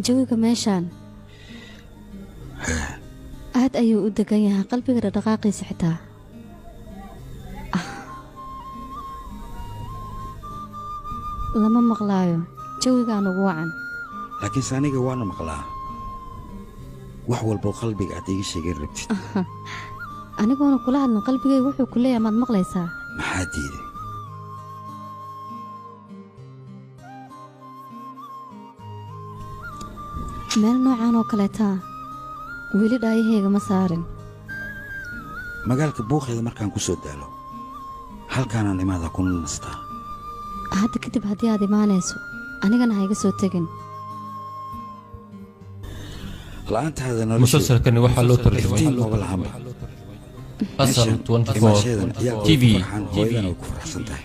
jawiga meeshaan aad ayuu u degan yahay qalbiga dhaqaaqiisa xitaa lama maqlaayo jawigaan ugu wacan laakiin saaniga waana maqlaa wax walba qalbiga aad iga sheegay rabtid anigoona kula hadlan qalbigayga wuxuu ku leeyahay maad maqlaysaa maxaa diiday meel noocaan oo kaleetaa weli dhaayahayga ma saarin magaalka buuqeeda markaan ku soo daalo halkaanaan imaadaa ku nastaa hadda kadib haddii aad imaanayso anigana ha iga soo tegin la'aantaada مسلسلكني waxaa loo tarjumay asal 24 TV hooyadana ku faraxsan tahay